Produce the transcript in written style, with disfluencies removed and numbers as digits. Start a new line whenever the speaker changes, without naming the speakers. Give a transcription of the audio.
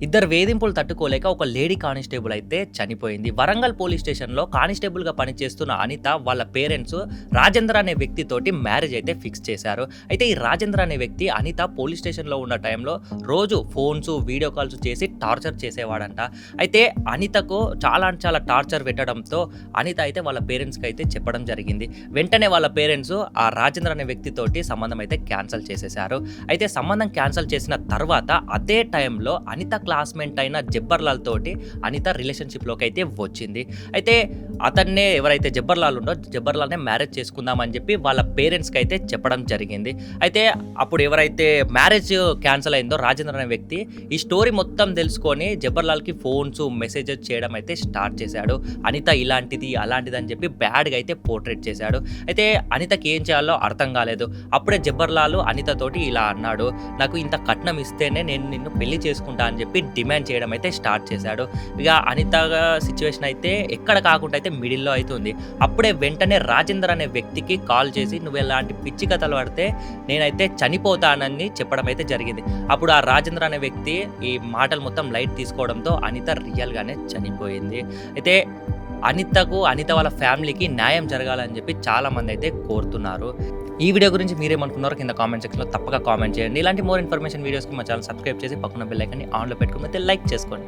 ఇద్దరు వేధింపులు తట్టుకోలేక ఒక లేడీ కానిస్టేబుల్ అయితే చనిపోయింది. వరంగల్ పోలీస్ స్టేషన్‌లో కానిస్టేబుల్‌గా పనిచేస్తున్న అనిత వాళ్ళ పేరెంట్స్ రాజేంద్ర అనే వ్యక్తితోటి మ్యారేజ్ అయితే ఫిక్స్ చేశారు. అయితే ఈ రాజేంద్ర అనే వ్యక్తి అనిత పోలీస్ స్టేషన్‌లో ఉన్న టైంలో రోజు ఫోన్స్, వీడియో కాల్స్ చేసి టార్చర్ చేసేవాడంట. అయితే అనితకు చాలా అంటే చాలా టార్చర్ పెట్టడంతో అనిత అయితే వాళ్ళ పేరెంట్స్‌కి అయితే చెప్పడం జరిగింది. వెంటనే వాళ్ళ పేరెంట్స్ ఆ రాజేంద్ర అనే వ్యక్తితోటి సంబంధం అయితే క్యాన్సల్ చేసేశారు. అయితే సంబంధం క్యాన్సల్ చేసిన తర్వాత అదే టైంలో అనిత క్లాస్‌మేట్ అయిన జబ్బర్‌లాల్ తోటి అనిత రిలేషన్‌షిప్‌లోకి అయితే వచ్చింది. అయితే అతన్నే ఎవరైతే జబ్బర్‌లాల్ ఉండో జబ్బర్‌లాల్‌నే మ్యారేజ్ చేసుకుందామని చెప్పి వాళ్ళ పేరెంట్స్‌కి అయితే చెప్పడం జరిగింది. అయితే అప్పుడు ఎవరైతే మ్యారేజ్ క్యాన్సల్ అయిందో రాజేంద్ర అనే వ్యక్తి ఈ స్టోరీ మొత్తం తెలుసుకొని జబ్బర్‌లాల్‌కి ఫోన్స్, మెసేజెస్ చేయడం అయితే స్టార్ట్ చేశాడు. అనిత ఇలాంటిది, అలాంటిది అని చెప్పి బ్యాడ్‌గా అయితే పోర్ట్రేట్ చేశాడు. అయితే అనితకి ఏం చేయాలో అర్థం కాలేదు. అప్పుడే జబ్బర్‌లాల్ అనితతోటి ఇలా అన్నాడు, "నాకు ఇంత కట్నం ఇస్తేనే నేను నిన్ను పెళ్లి చేసుకుంటా" అని చెప్పి డిమాండ్ చేయడం అయితే స్టార్ట్ చేశాడు. ఇక అనిత సిచ్యువేషన్ అయితే ఎక్కడ కాకుండా అయితే మిడిల్‌లో అయితే ఉంది. అప్పుడే వెంటనే రాజేందర్ అనే వ్యక్తికి కాల్ చేసి, "నువ్వు ఇలాంటి పిచ్చి కథలు పడితే నేనైతే చనిపోతానని" చెప్పడం అయితే జరిగింది. అప్పుడు ఆ రాజేంద్ర అనే వ్యక్తి ఈ మాటలు మొత్తం లైట్ తీసుకోవడంతో అనిత రియల్‌గానే చనిపోయింది. అయితే అనిత వాళ్ళ ఫ్యామిలీకి న్యాయం జరగాలని చెప్పి చాలామంది అయితే కోరుతున్నారు. ఈ వీడియో గురించి మీరేమనుకున్నారో కింద కామెంట్ సెక్షన్‌లో తప్పక కామెంట్ చేయండి. ఇలాంటి మోర్ ఇన్ఫర్మేషన్ వీడియోస్‌కి మా ఛానల్ సబ్స్క్రైబ్ చేసి పక్కన బెల్ ఐకాన్‌ని ఆన్‌లో పెట్టుకొని అయితే లైక్ చేసుకోండి.